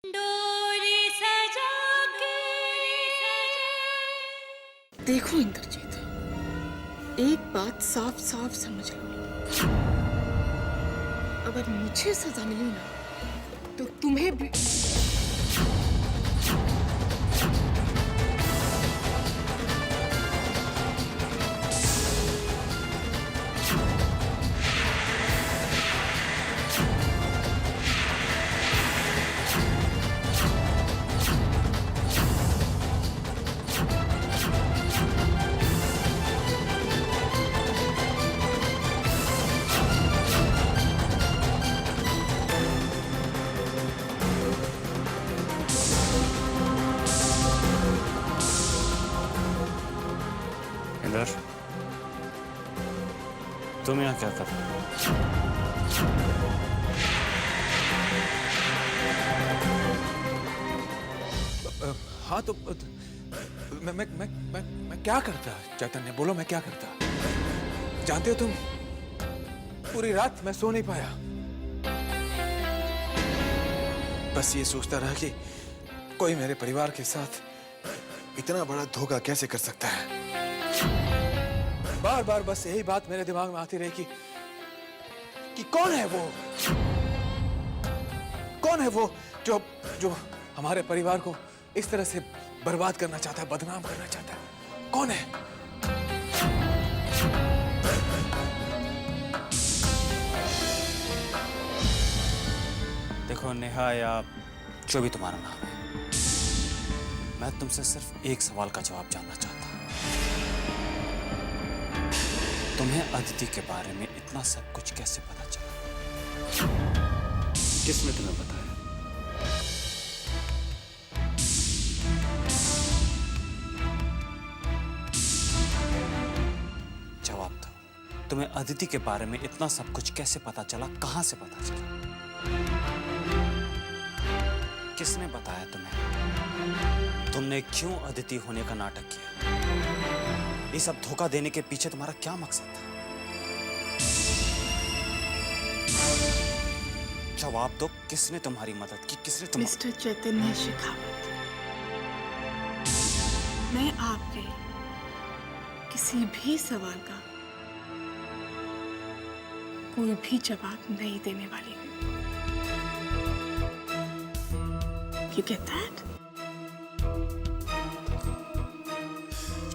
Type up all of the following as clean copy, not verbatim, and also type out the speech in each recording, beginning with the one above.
डोरी सजा के देखो इंद्रजीत, एक बात साफ साफ समझ लो, अगर मुझे सजा मिली ना तो तुम्हें भी। इंदर, तुम यहाँ क्या कर रहे हो? हाँ तो मैं क्या करता चैतन्य, बोलो मैं क्या करता? जानते हो तुम, पूरी रात मैं सो नहीं पाया, बस ये सोचता रहा कि कोई मेरे परिवार के साथ इतना बड़ा धोखा कैसे कर सकता है। बार बार बस यही बात मेरे दिमाग में आती रही कि कौन है वो जो जो हमारे परिवार को इस तरह से बर्बाद करना चाहता है, बदनाम करना चाहता है। कौन है? देखो नेहा, या जो भी तुम्हारा नाम है, मैं तुमसे सिर्फ एक सवाल का जवाब जानना चाहता हूँ। तुम्हें अदिति के बारे में इतना सब कुछ कैसे पता चला? किसने तुम्हें बताया? जवाब दो, तुम्हें अदिति के बारे में इतना सब कुछ कैसे पता चला? कहां से पता चला? किसने बताया तुम्हें? तुमने क्यों अदिति होने का नाटक किया? ये सब धोखा देने के पीछे तुम्हारा क्या मकसद था? जवाब दो, किसने तुम्हारी मदद की? किसने मिस्टर चैतन्य शेखावत, मैं आपके किसी भी सवाल का कोई भी जवाब नहीं देने वाली हूँ। You get that?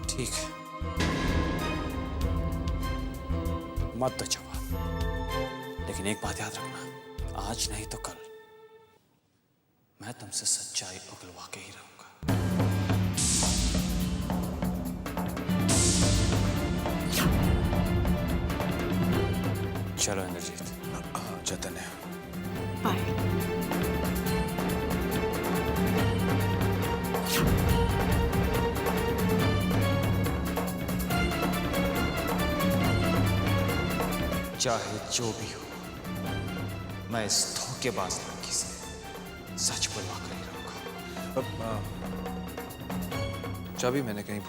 ठीक है, मत दो जवाब, लेकिन एक बात याद रखना, आज नहीं तो कल मैं तुमसे सच्चाई उगलवा के ही रहूंगा। चलो इंद्रजीत। चैतन्य, बाय। चाहे जो भी हो, मैं इस धोखेबाज लड़की से सच बुलवा कर ही रहूंगा। चाबी मैंने कहीं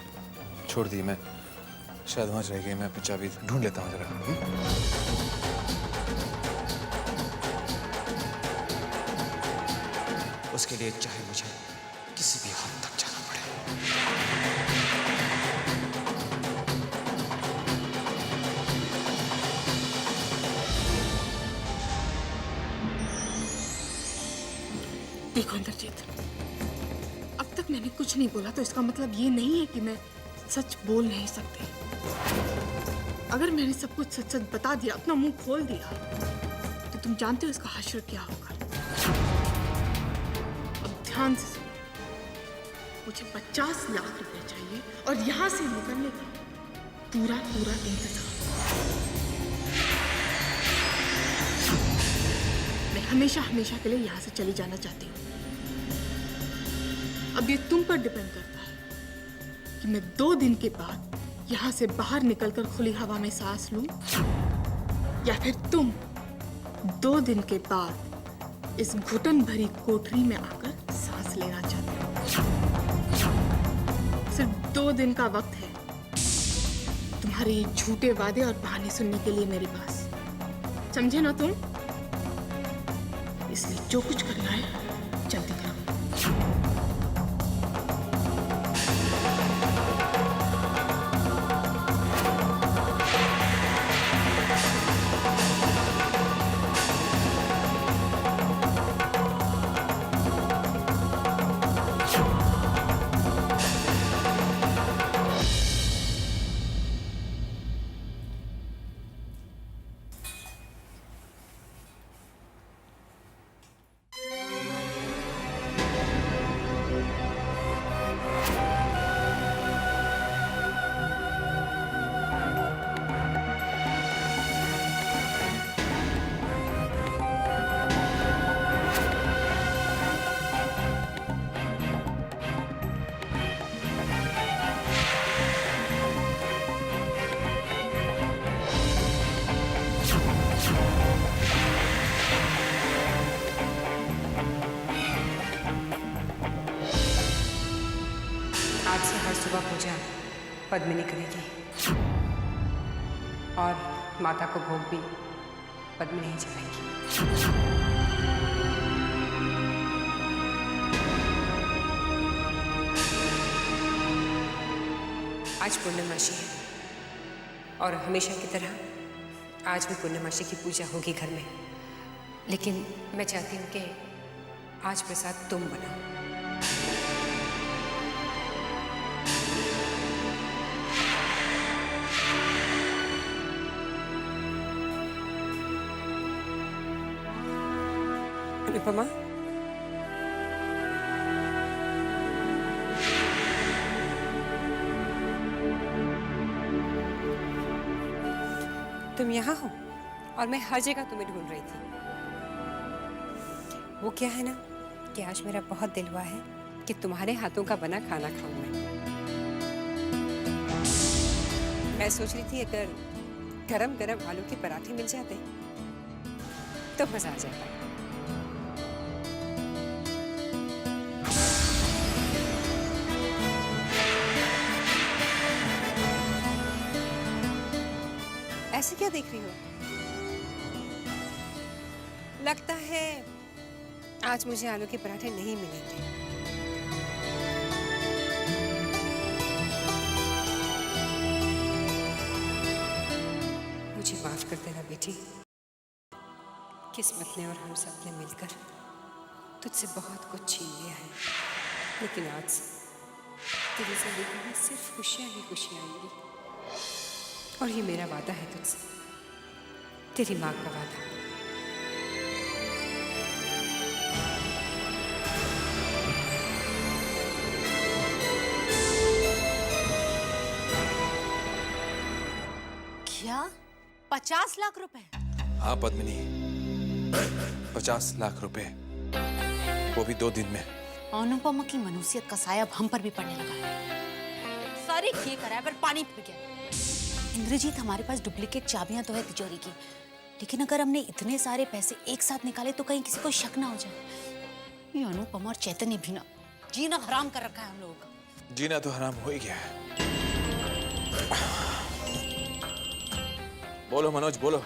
छोड़ दी, मैं शायद वहां रह गई। मैं अपनी चाबी ढूंढ लेता हूँ जरा। उसके लिए चाहे मुझे किसी भी हद तक जाना पड़े। देखो इंद्रजीत, अब तक मैंने कुछ नहीं बोला तो इसका मतलब ये नहीं है कि मैं सच बोल नहीं सकती। अगर मैंने सब कुछ सच सच बता दिया, अपना मुंह खोल दिया, तो तुम जानते हो इसका हश्र क्या होगा। अब ध्यान से सुनो, मुझे 50 लाख रुपए चाहिए और यहां से निकलने का पूरा पूरा इंतजाम। मैं हमेशा हमेशा के लिए यहाँ से चली जाना चाहती हूँ। अब ये तुम पर डिपेंड करता है कि मैं 2 दिन के बाद यहाँ से बाहर निकलकर खुली हवा में सांस लूं, या फिर तुम 2 दिन के बाद इस घुटन भरी कोठरी में आकर सांस लेना चाहते हो। सिर्फ 2 दिन का वक्त है तुम्हारे झूठे वादे और बहाने सुनने के लिए मेरे पास, समझे ना तुम? इसलिए जो कुछ करना है जल्दी करो। आज से हर सुबह पूजा पद्मिनी करेगी और माता को भोग भी पद्मिनी ही चढ़ाएगी। आज पूर्णमासी है और हमेशा की तरह आज भी पूर्णमासी की पूजा होगी घर में, लेकिन मैं चाहती हूँ कि आज प्रसाद तुम बनाओ। अनुपमा, तुम यहाँ हो और मैं हर जगह तुम्हें ढूंढ रही थी। वो क्या है ना कि आज मेरा बहुत दिल हुआ है कि तुम्हारे हाथों का बना खाना खाऊं मैं सोच रही थी अगर गरम गरम आलू के पराठे मिल जाते तो मजा आ जाता। ऐसे क्या देख रही हो? लगता है आज मुझे आलू के पराठे नहीं मिलेंगे। मुझे माफ कर देना बेटी। किस्मत ने और हम सब ने मिलकर तुझसे बहुत कुछ छीन लिया है, लेकिन आज से तेरी जिंदगी में सिर्फ खुशियां ही खुशियां आएंगी। और ये मेरा वादा है तुझसे, तेरी माँ का वादा। क्या 50 लाख रुपए? हाँ पद्मिनी, 50 लाख रुपए, वो भी 2 दिन में। अनुपमा की मनुष्यत का साया अब हम पर भी पड़ने लगा है। सारी ये करा है पर पानी फिर गया। इंद्रजीत, हमारे पास डुप्लीकेट चाबियां तो है तिजोरी की, लेकिन अगर हमने इतने सारे पैसे एक साथ निकाले तो कहीं किसी को शक ना हो जाए। ये अनुपमा और चैतन्य भी ना जीना हराम कर रखा है हम लोगों का। जीना तो हराम हो ही गया है। बोलो मनोज, बोलो।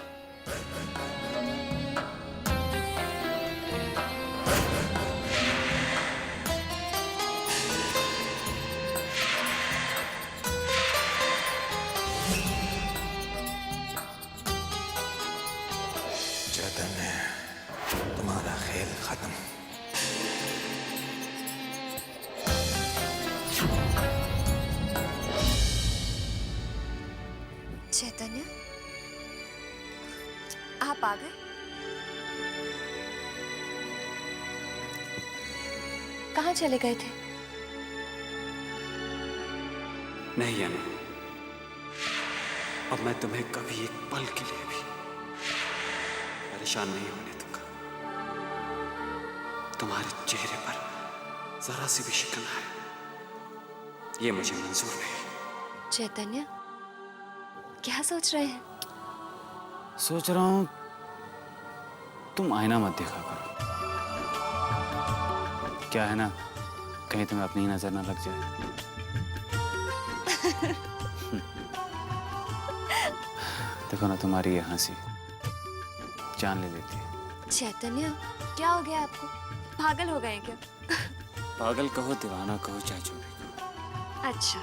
चैतन्य, तुम्हारा खेल खत्म। चैतन्य, आप आ गए? कहाँ चले गए थे? नहीं अनु, अब मैं तुम्हें कभी एक पल के लिए भी परेशान नहीं होने दूंगा। तुम्हारे चेहरे पर जरा सी भी शिकन है, ये मुझे मंजूर नहीं। चैतन्य, क्या सोच रहे हैं? सोच रहा हूं तुम आईना मत देखा करो। क्या है ना, कहीं तुम्हें अपनी ही नजर ना लग जाए। देखो ना, तुम्हारी ये हंसी जान ले लेती है। चैतन्य, क्या हो गया आपको? पागल हो गए क्या? पागल कहो, दीवाना कहो, चाहे जो भी कहो। अच्छा,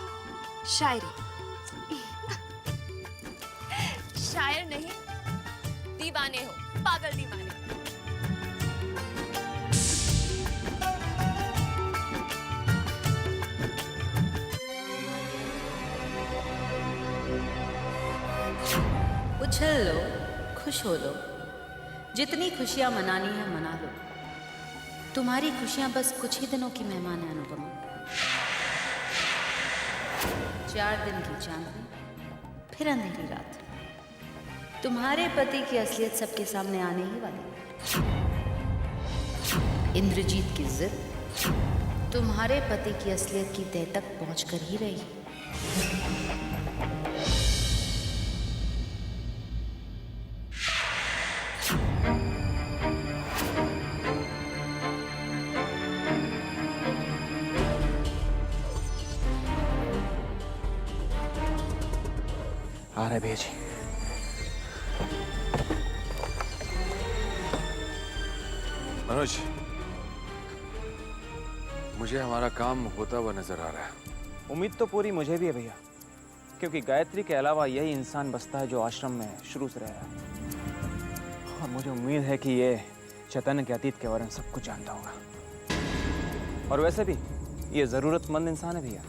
शायरी। शायर नहीं, दीवाने हो, पागल दीवाने। उछल लो, खुश हो लो, जितनी खुशियां मनानी है मना लो। तुम्हारी खुशियां बस कुछ ही दिनों की मेहमान है अनुपमा। 4 दिन की चांदनी, फिर अंधेरी रात। तुम्हारे पति की असलियत सबके सामने आने ही वाली। इंद्रजीत की जिद तुम्हारे पति की असलियत की तह तक पहुंचकर ही रही। रहा है भैया जी। मनोज, मुझे हमारा काम होता हुआ नजर आ रहा है। उम्मीद तो पूरी मुझे भी है भैया, क्योंकि गायत्री के अलावा यही इंसान बसता है जो आश्रम में शुरू से रहा है। और मुझे उम्मीद है कि ये चैतन्य के अतीत के बारे में सब कुछ जानता होगा। और वैसे भी ये ज़रूरतमंद इंसान है भैया,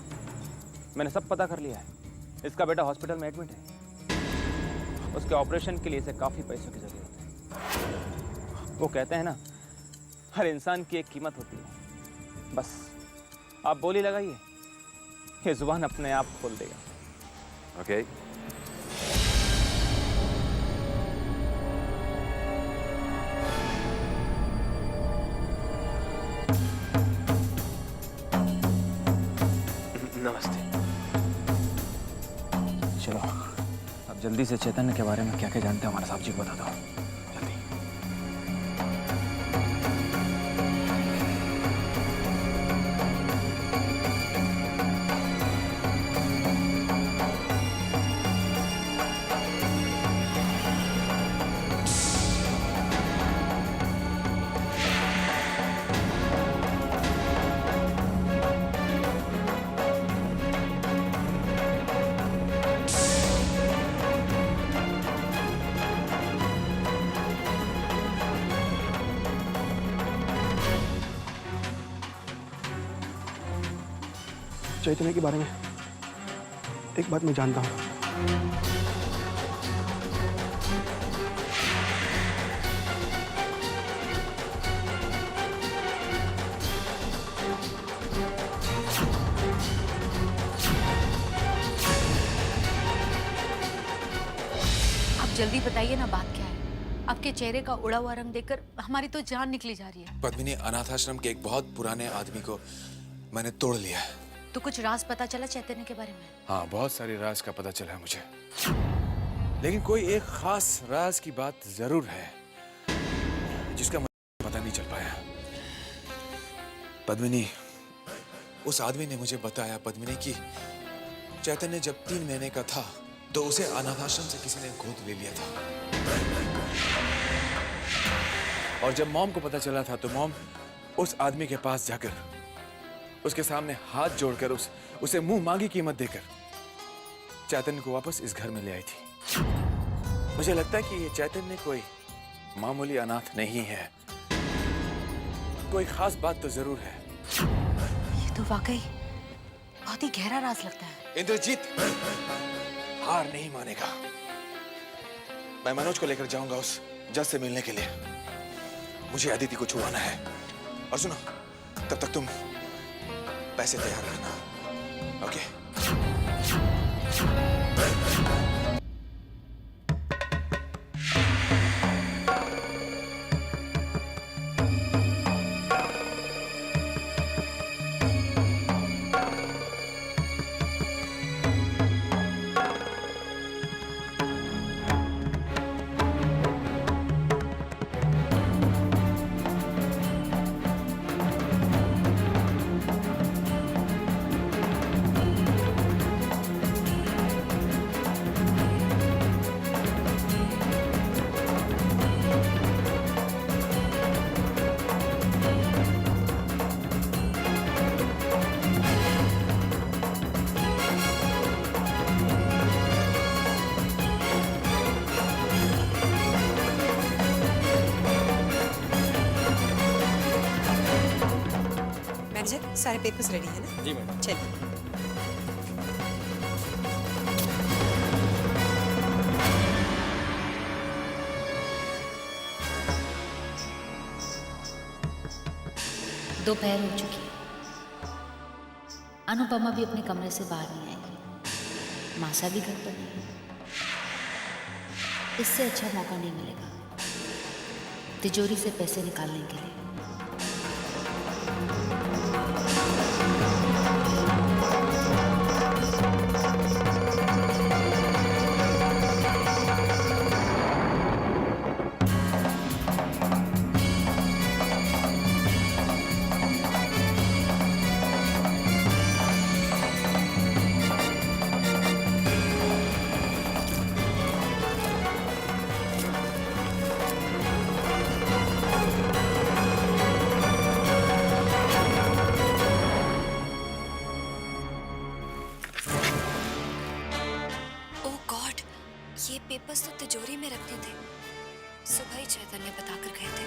मैंने सब पता कर लिया है। इसका बेटा हॉस्पिटल में एडमिट है, उसके ऑपरेशन के लिए इसे काफ़ी पैसों की ज़रूरत है। वो कहते हैं ना, हर इंसान की एक कीमत होती है। बस आप बोली लगाइए, ये जुबान अपने आप खोल देगा। ओके। नमस्ते। चलो अब जल्दी से चैतन्य के बारे में क्या क्या जानते हो हमारे साहब जी को बता दो, जल्दी। चैतन्य के बारे में एक बात मैं जानता हूँ। आप जल्दी बताइए ना, बात क्या है? आपके चेहरे का उड़ा हुआ रंग देखकर हमारी तो जान निकली जा रही है। पद्मिनी, अनाथाश्रम के एक बहुत पुराने आदमी को मैंने तोड़ लिया है। तो कुछ राज पता चला चैतन्य के बारे में? हाँ, बहुत सारी राज का पता चला है मुझे, लेकिन कोई एक खास राज की बात जरूर है जिसका मुझे पता नहीं चल पाया। पद्मिनी, उस आदमी ने मुझे बताया पद्मिनी कि चैतन्य जब 3 महीने का था तो उसे अनाथाश्रम से किसी ने गोद ले लिया था। और जब मॉम को पता चला था तो मॉम उस आदमी के पास जाकर उसके सामने हाथ जोड़कर उसे मुंह मांगी कीमत देकर चैतन्य को वापस इस घर में ले आई थी। मुझे लगता है कि ये चैतन्य कोई मामूली अनाथ नहीं है, कोई खास बात तो जरूर है। ये तो वाकई बहुत ही गहरा राज लगता है। इंद्रजीत हार नहीं मानेगा। मैं मनोज को लेकर जाऊंगा उस जज से मिलने के लिए। मुझे अदिति को छुड़वाना है। और सुनो, तब तक तुम पैसे तैयार रखना, ओके? मैनेजर, सारे पेपर्स रेडी है ना? जी मैडम। चलिए। दोपहर हो चुकी है। अनुपमा भी अपने कमरे से बाहर नहीं आएगी, मासा भी घर पर नहीं है। इससे अच्छा मौका नहीं मिलेगा तिजोरी से पैसे निकालने के लिए। पेपर्स तो तिजोरी में रखने थे। सुबह ही चैतन्य बताकर गए थे।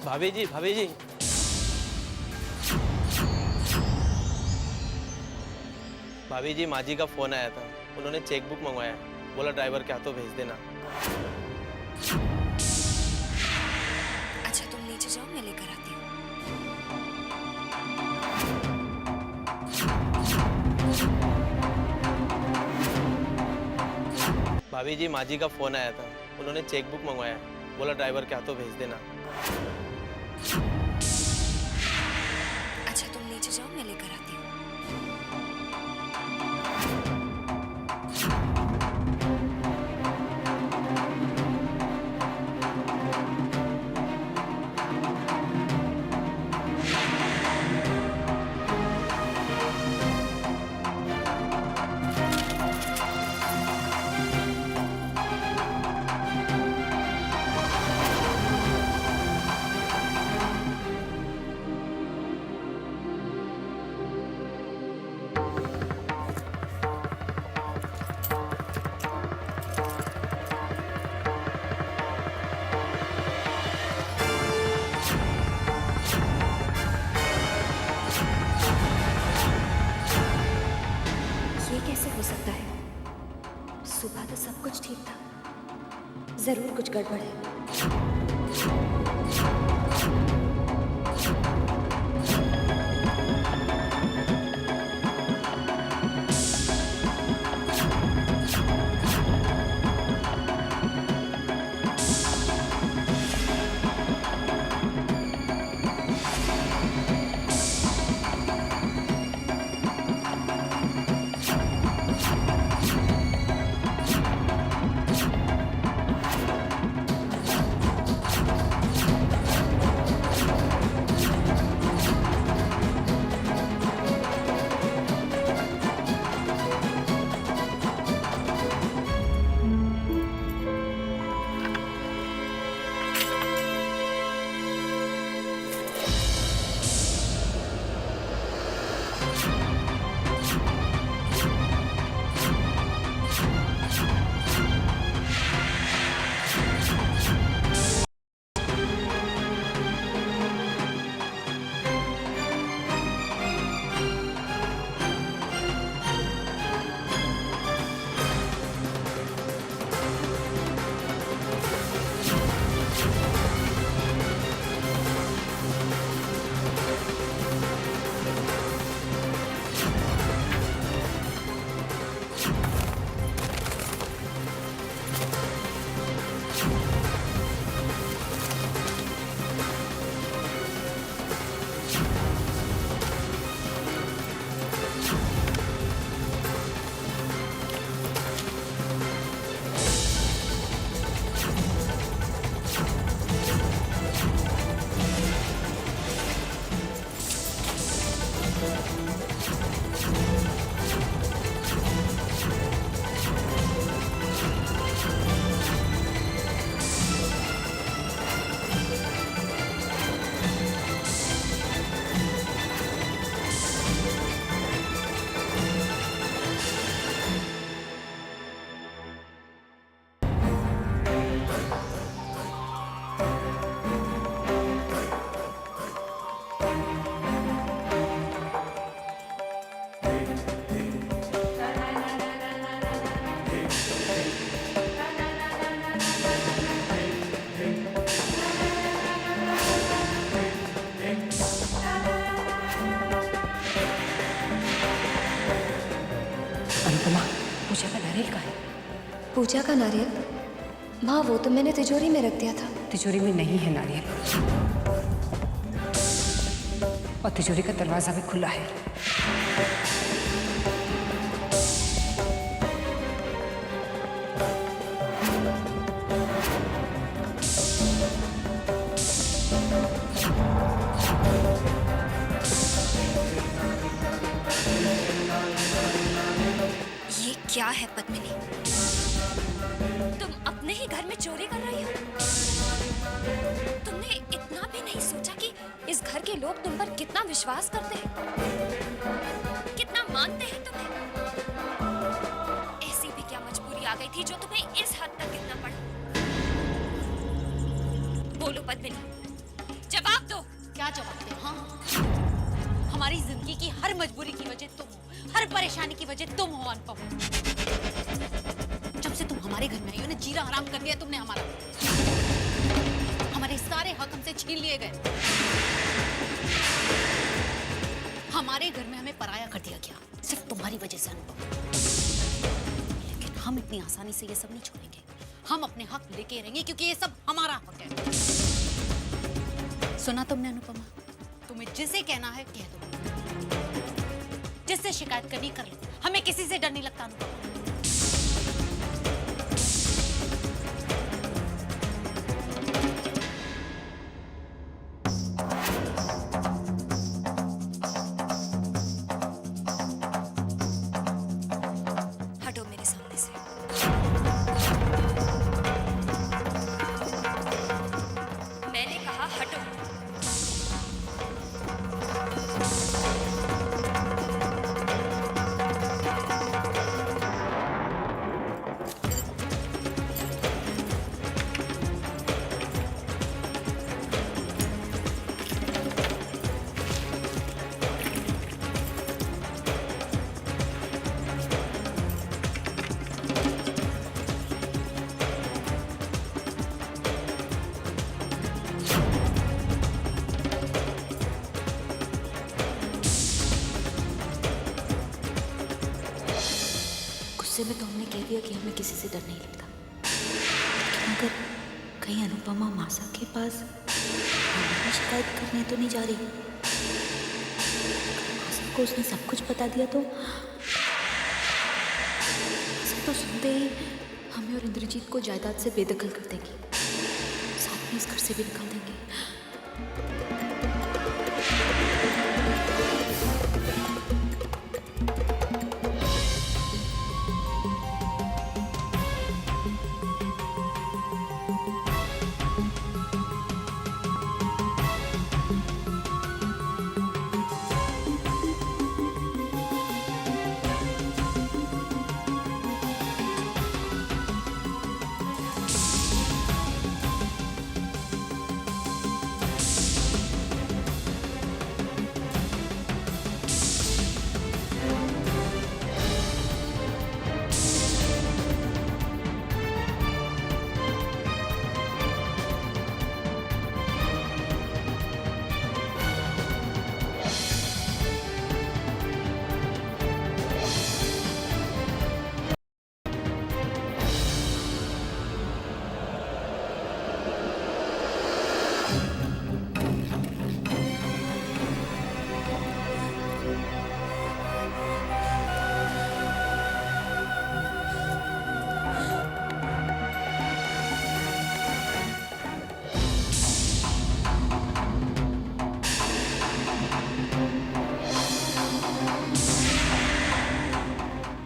भाभी जी, भाभी जी। भाभी जी, माँ जी का फोन आया था। उन्होंने चेक बुक मंगवाया, बोला ड्राइवर के हाथों भेज देना। अच्छा तुम नीचे जाओ, मैं लेकर आती हूँ। भाभी जी, माँ जी का फोन आया था। उन्होंने चेक बुक मंगवाया, बोला ड्राइवर के हाथों भेज देना। अच्छा तुम नीचे जाओ, मैं लेकर आती हूँ। ये कैसे हो सकता है? सुबह तो सब कुछ ठीक था। जरूर कुछ गड़बड़ है। अनुपमा, पूजा का नारियल कहाँ है? पूजा का नारियल? माँ वो तो मैंने तिजोरी में रख दिया था। तिजोरी में नहीं है नारियल, और तिजोरी का दरवाजा भी खुला है। ये क्या है पद्मिनी? तुम अपने ही घर में चोरी कर रही हो? तुमने इतना भी नहीं सोचा कि इस घर के लोग तुम पर कितना विश्वास करते हैं, कितना मानते हैं तुम्हें? ऐसी भी क्या मजबूरी आ गई थी जो तुम्हें इस हद तक गिरना पड़ा? बोलो पद्मिनी, जवाब दो। क्या जवाब दे? हाँ, हमारी जिंदगी की हर मजबूरी की वजह तुम हो, हर परेशानी की वजह तुम हो अनुपम। जब से तुम हमारे घर में आई हो ना, जीना हराम कर दिया तुमने हमारा। हमारे सारे हक हमसे छीन लिए गए। हमारे घर में हमें पराया कर दिया गया, सिर्फ तुम्हारी वजह से अनुपम। लेकिन हम इतनी आसानी से ये सब नहीं छोड़ेंगे। हम अपने हक लेके रहेंगे, क्योंकि ये सब हमारा हक है। सुना तुमने अनुपमा? तुम्हें जिसे कहना है कह दो, जिससे शिकायत करनी कर लो। हमें किसी से डर नहीं लगता अनुपमा। हटो मेरे सामने से। मैंने कहा हटो। गुस्से में तो हमने कह दिया कि हमें किसी से डर नहीं लगता, लेकिन अगर कहीं अनुपमा मासा के पास हमारी शिकायत करने तो नहीं जा रही? मासा को उसने सब कुछ बता दिया तो मासा तो सुनते ही हमें और इंद्रजीत को जायदाद से बेदखल कर देगी, साथ में इस घर से भी निकाल देंगे।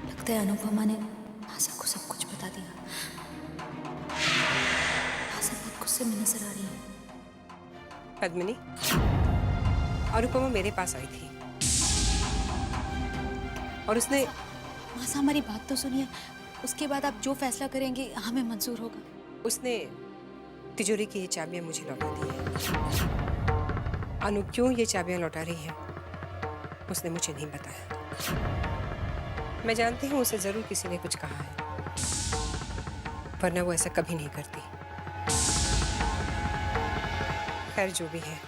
लगता है अनुपमा ने मासा को सब कुछ बता दिया। मासा बहुत गुस्से में नजर आ रही है। पद्मिनी, अनुपमा मेरे पास आई थी और उसने मासा हमारी बात तो सुनिए, उसके बाद आप जो फैसला करेंगे हमें मंजूर होगा। उसने तिजोरी की ये चाबियां मुझे लौटा दी है। अनु क्यों ये चाबियां लौटा रही है उसने मुझे नहीं बताया। मैं जानती हूँ उसे जरूर किसी ने कुछ कहा है, वरना वो ऐसा कभी नहीं करती। खैर जो भी है,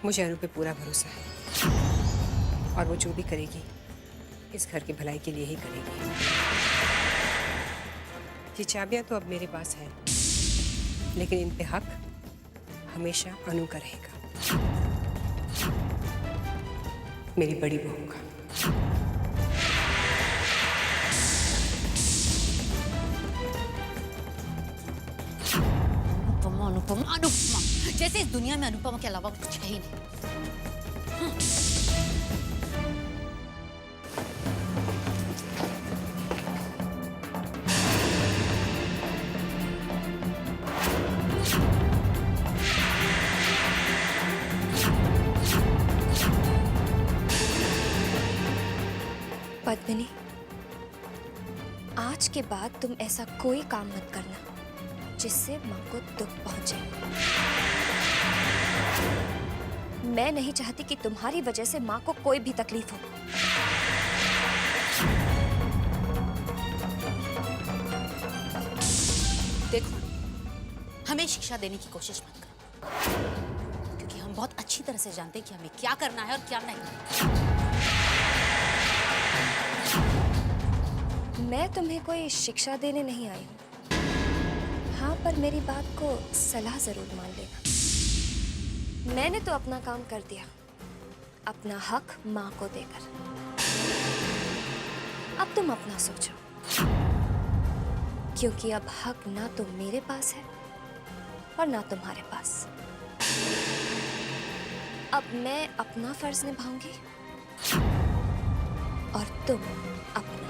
मुझे अनु पे पूरा भरोसा है और वो जो भी करेगी इस घर की भलाई के लिए ही करेगी। ये चाबियां तो अब मेरे पास है, लेकिन इन पे हक हमेशा अनु का रहेगा, मेरी बड़ी बहू का। अनुपमा अनुपमा अनुपमा, जैसे इस दुनिया में अनुपमा के अलावा कुछ है ही नहीं। पद्मिनी, आज के बाद तुम ऐसा कोई काम मत करना जिससे माँ को दुख पहुंचे। मैं नहीं चाहती कि तुम्हारी वजह से माँ को कोई भी तकलीफ हो। देखो, हमें शिक्षा देने की कोशिश मत करो, क्योंकि हम बहुत अच्छी तरह से जानते हैं कि हमें क्या करना है और क्या नहीं। मैं तुम्हें कोई शिक्षा देने नहीं आई हूँ। हाँ, पर मेरी बात को सलाह जरूर मान लेना। मैंने तो अपना काम कर दिया, अपना हक माँ को देकर। अब तुम अपना सोचो, क्योंकि अब हक ना तो मेरे पास है और ना तुम्हारे पास। अब मैं अपना फर्ज निभाऊंगी और तुम अपना।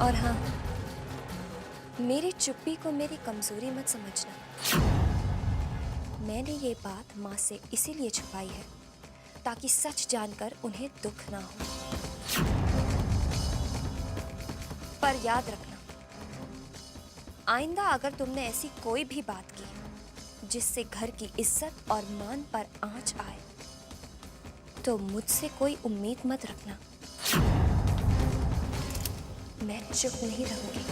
और हाँ, मेरी चुप्पी को मेरी कमजोरी मत समझना। मैंने ये बात माँ से इसीलिए छुपाई है ताकि सच जानकर उन्हें दुख ना हो। पर याद रखना, आइंदा अगर तुमने ऐसी कोई भी बात की जिससे घर की इज्जत और मान पर आंच आए, तो मुझसे कोई उम्मीद मत रखना। मैं चुप नहीं रहूंगी।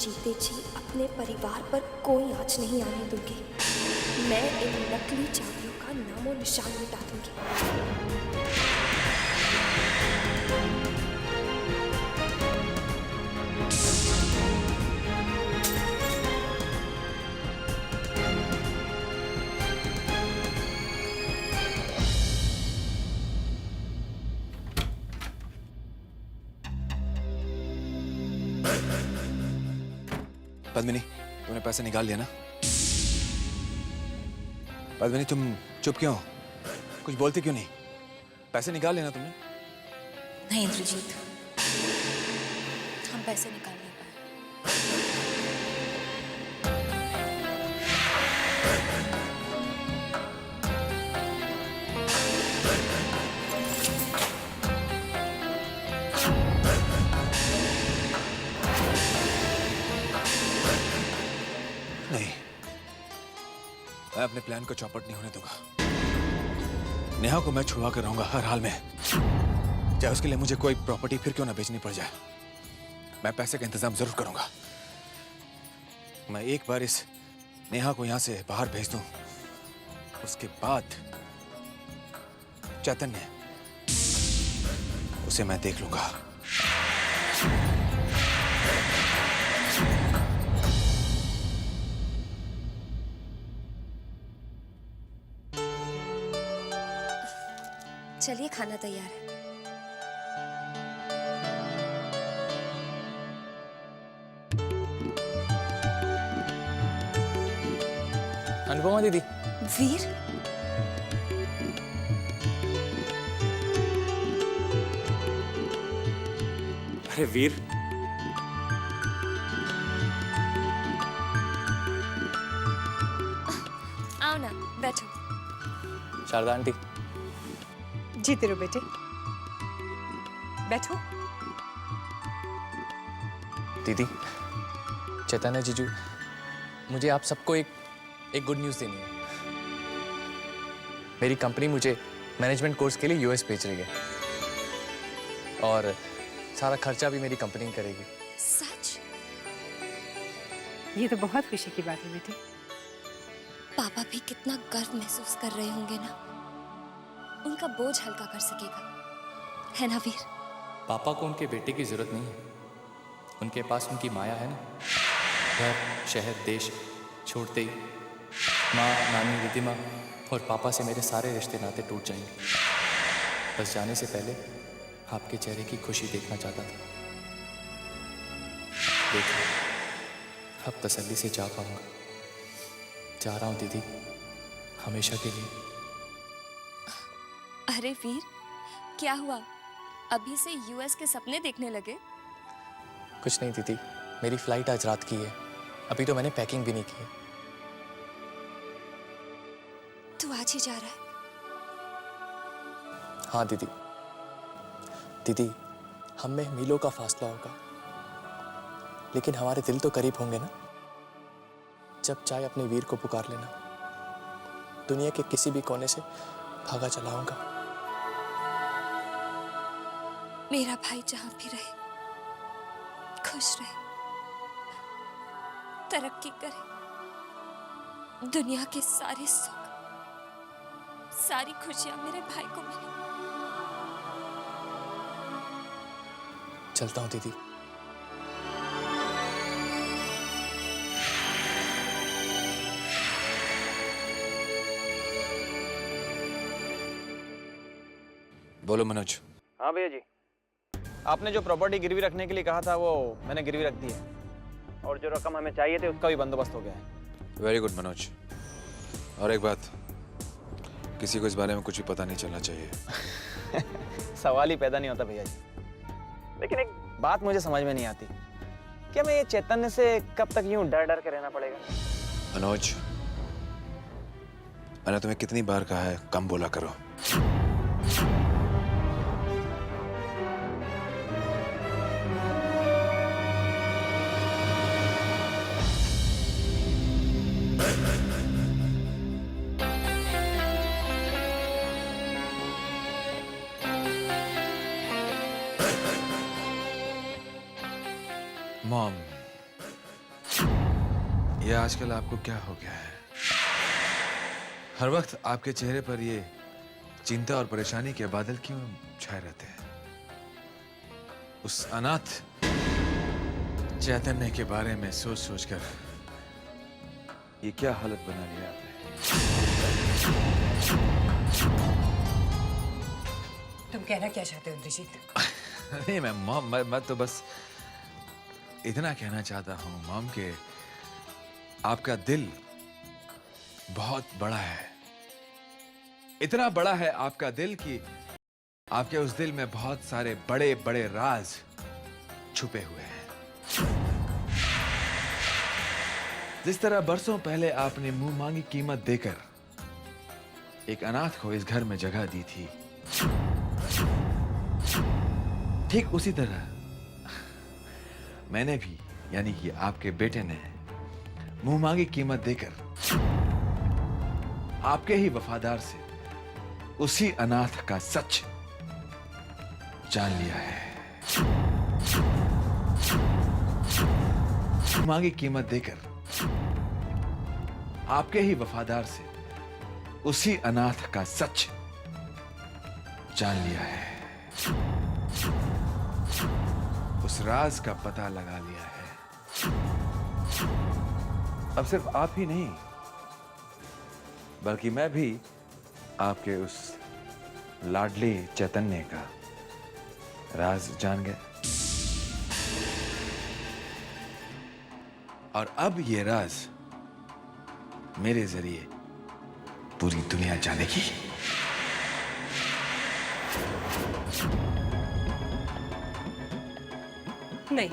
जीते जी अपने परिवार पर कोई आँच नहीं आने दूंगी। मैं इन नकली चाबियों का नामो निशान मिटा दूंगी। पद्मिनी, तुमने पैसे निकाल लिया ना? पद्मिनी, तुम चुप क्यों? कुछ बोलती क्यों नहीं? पैसे निकाल लेना तुमने? नहीं इंद्रजीत, हम पैसे निकाल नहीं पाए। नहीं, मैं अपने प्लान को चौपट नहीं होने दूंगा। नेहा को मैं छुड़वा कर रहूंगा हर हाल में, चाहे उसके लिए मुझे कोई प्रॉपर्टी फिर क्यों ना बेचनी पड़ जाए। मैं पैसे का इंतजाम जरूर करूंगा। मैं एक बार इस नेहा को यहां से बाहर भेज दूं, उसके बाद चैतन्य, उसे मैं देख लूंगा। चलिए, खाना तैयार है। अनुपमा दीदी। वीर, अरे वीर, आओ ना, बैठो। शारदा आंटी, जीते रहो बेटे, बैठो। दीदी, चैतन्य जीजू, मुझे आप सबको एक गुड न्यूज़ देनी है। मेरी कंपनी मुझे मैनेजमेंट कोर्स के लिए यूएस भेज रही है और सारा खर्चा भी मेरी कंपनी करेगी। सच? ये तो बहुत खुशी की बात है बेटे। पापा भी कितना गर्व महसूस कर रहे होंगे ना, उनका बोझ हल्का कर सकेगा, है ना वीर? पापा को उनके बेटे की जरूरत नहीं है, उनके पास उनकी माया है ना। घर, शहर, देश छोड़ते ही माँ, नानी, रिद्धिमा और पापा से मेरे सारे रिश्ते नाते टूट जाएंगे। बस जाने से पहले आपके चेहरे की खुशी देखना चाहता था। देखिए, अब तसल्ली से जा पाऊंगा। जा रहा हूँ दीदी, हमेशा के लिए। अरे वीर, क्या हुआ? अभी से यूएस के सपने देखने लगे? कुछ नहीं दीदी, मेरी फ्लाइट आज रात की है, अभी तो मैंने पैकिंग भी नहीं की है। तू आज ही जा रहा है? हाँ दीदी। दीदी, हम में मीलों का फासला होगा, लेकिन हमारे दिल तो करीब होंगे ना। जब चाहे अपने वीर को पुकार लेना, दुनिया के किसी भी कोने से भागा चलाऊंगा। मेरा भाई जहां भी रहे, खुश रहे, तरक्की करे, दुनिया के सारे सुख, सारी खुशियां मेरे भाई को मिले। चलता हूँ दीदी। बोलो मनोज। हाँ भैया जी, आपने जो प्रॉपर्टी गिरवी रखने के लिए कहा था वो मैंने गिरवी रख दी है, और जो रकम हमें चाहिए थे उसका भी बंदोबस्त हो गया है। Very good Manoj. और एक बात, किसी को इस बारे में कुछ भी पता नहीं चलना चाहिए। सवाल ही पैदा नहीं होता भैया जी। लेकिन एक बात मुझे समझ में नहीं आती, क्या मैं ये चैतन्य से कब तक यूं डर डर के रहना पड़ेगा? मनोज, मैंने तुम्हें कितनी बार कहा है कम बोला करो। मॉम, ये आजकल आपको क्या हो गया है? हर वक्त आपके चेहरे पर ये चिंता और परेशानी के बादल क्यों छाए रहते हैं? उस अनाथ चैतन्य के बारे में सोच सोचकर ये क्या हालत बना लिया आपने? तुम कहना क्या चाहते हो इंद्रजीत? नहीं मैम, मॉम, मैं तो बस इतना कहना चाहता हूँ मॉम के आपका दिल बहुत बड़ा है। इतना बड़ा है आपका दिल कि आपके उस दिल में बहुत सारे बड़े बड़े राज छुपे हुए हैं। जिस तरह बरसों पहले आपने मुंह मांगी कीमत देकर एक अनाथ को इस घर में जगह दी थी, ठीक उसी तरह मैंने भी, यानी कि आपके बेटे ने मुंह मांगी कीमत देकर आपके ही वफादार से उसी अनाथ का सच जान लिया है। मुंह मांगी कीमत देकर आपके ही वफादार से उसी अनाथ का सच जान लिया है। उस राज का पता लगा लिया है। अब सिर्फ आप ही नहीं, बल्कि मैं भी आपके उस लाडली चैतन्य का राज जान गया। और अब ये राज मेरे जरिए पूरी दुनिया जानेगी। नहीं,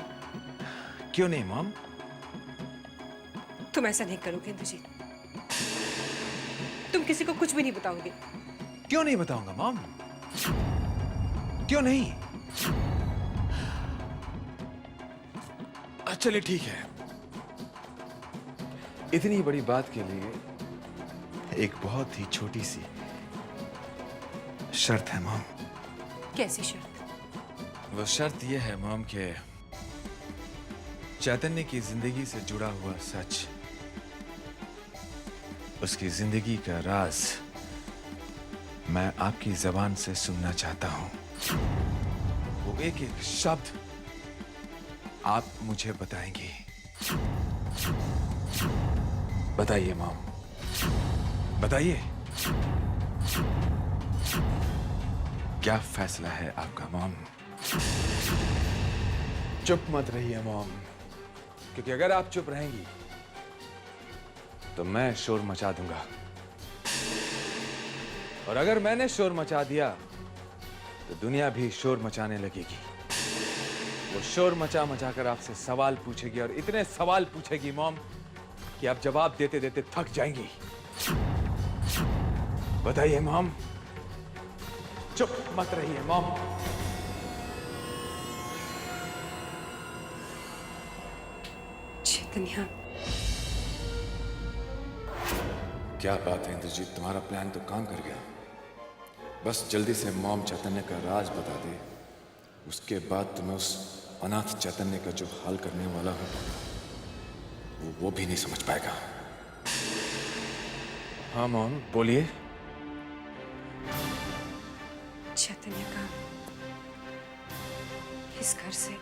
क्यों नहीं मॉम? तुम ऐसा नहीं करोगे इंद्रजीत। तुम किसी को कुछ भी नहीं बताओगे। क्यों नहीं बताऊंगा मॉम? क्यों नहीं? चलिए ठीक है, इतनी बड़ी बात के लिए एक बहुत ही छोटी सी शर्त है मॉम। कैसी शर्त? वो शर्त ये है मॉम के चैतन्य की जिंदगी से जुड़ा हुआ सच, उसकी जिंदगी का राज मैं आपकी जबान से सुनना चाहता हूं। वो एक एक शब्द आप मुझे बताएंगी। बताइए मॉम, बताइए, क्या फैसला है आपका मॉम? चुप मत रहिए मॉम, क्योंकि अगर आप चुप रहेंगी तो मैं शोर मचा दूंगा, और अगर मैंने शोर मचा दिया तो दुनिया भी शोर मचाने लगेगी। वो शोर मचा मचा कर आपसे सवाल पूछेगी, और इतने सवाल पूछेगी मॉम कि आप जवाब देते देते थक जाएंगी। बताइए मॉम, चुप मत रहिए मॉम। चैतन्य, क्या बात है इंद्रजीत, तुम्हारा प्लान तो काम कर गया। बस जल्दी से मॉम चैतन्य का राज बता दे, उसके बाद तो मैं उस अनाथ चैतन्य का जो हाल करने वाला हूं वो भी नहीं समझ पाएगा। हाँ मॉम बोलिए। चैतन्य का इस घर से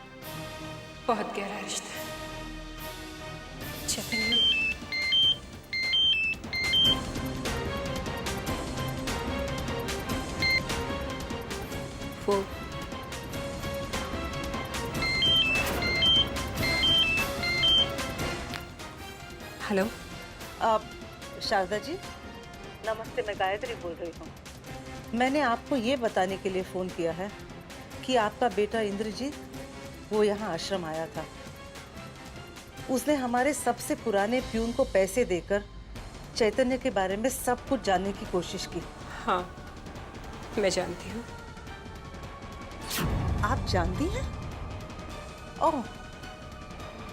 बहुत गहरा रिश्ता है। चैतन्य, वो हेलो, आप शारदा जी नमस्ते, मैं गायत्री बोल रही हूँ। मैंने आपको ये बताने के लिए फ़ोन किया है कि आपका बेटा इंद्रजीत वो यहाँ आश्रम आया था। उसने हमारे सबसे पुराने प्यून को पैसे देकर चैतन्य के बारे में सब कुछ जानने की कोशिश की। हाँ, मैं जानती हूँ। आप जानती हैं? ओह,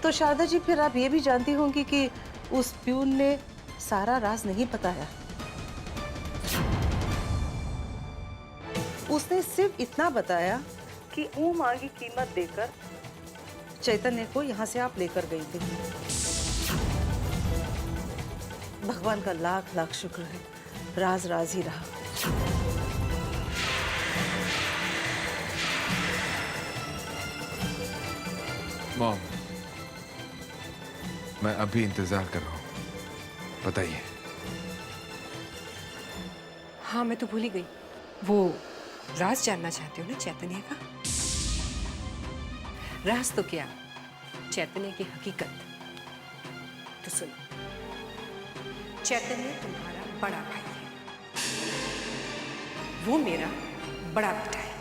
तो शारदा जी फिर आप ये भी जानती होंगी कि उस प्यून ने सारा राज नहीं बताया। उसने सिर्फ इतना बताया कि ऊ मांगी कीमत देकर चैतन्य को यहाँ से आप लेकर गई थी। भगवान का लाख लाख शुक्र है, राज राज ही रहा। मॉम, मैं अभी इंतजार कर रहा हूँ, बताइए। हाँ, मैं तो भूल ही गई। वो राज जानना चाहते हो ना चैतन्य का? राज तो क्या, चैतन्य की हकीकत। तो सुनो, चैतन्य तुम्हारा बड़ा भाई है, वो मेरा बड़ा बेटा है।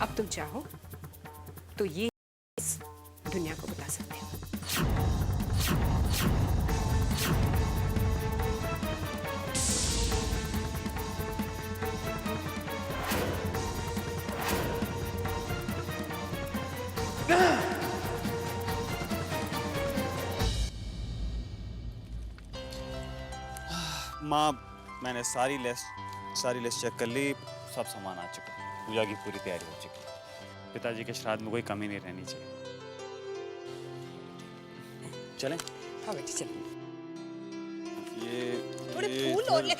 अब तुम चाहो तो ये इस दुनिया को बता सकते हो। माँ, मैंने सारी लिस्ट चेक कर ली, सब सामान आ चुका है, पूजा की पूरी तैयारी हो चुकी है। पिताजी के श्राद्ध में कोई कमी नहीं रहनी चाहिए। चलें? हाँ बेटी चलो। थोड़े फूल और ले।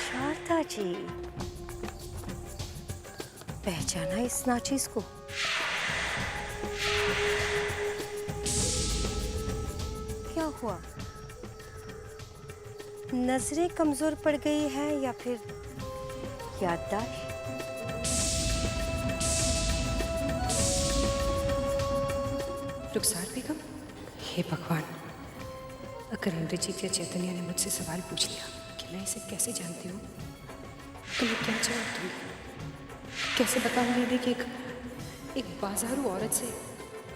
शारदा जी, पहचाना इस नाचीज को? क्या हुआ, नजरें कमजोर पड़ गई है या फिर याददाश्त। रुखसार बेगम, हे भगवान, अगर इंद्रजीत या चैतन्य ने मुझसे सवाल पूछ लिया कि मैं इसे कैसे जानती हूँ तो मैं क्या जवाब दूँगी? कैसे बताऊँगी इन्हें कि एक बाजारू औरत से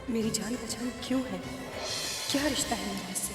मेरी जान पहचान क्यों है? क्या रिश्ता है मेरा इससे?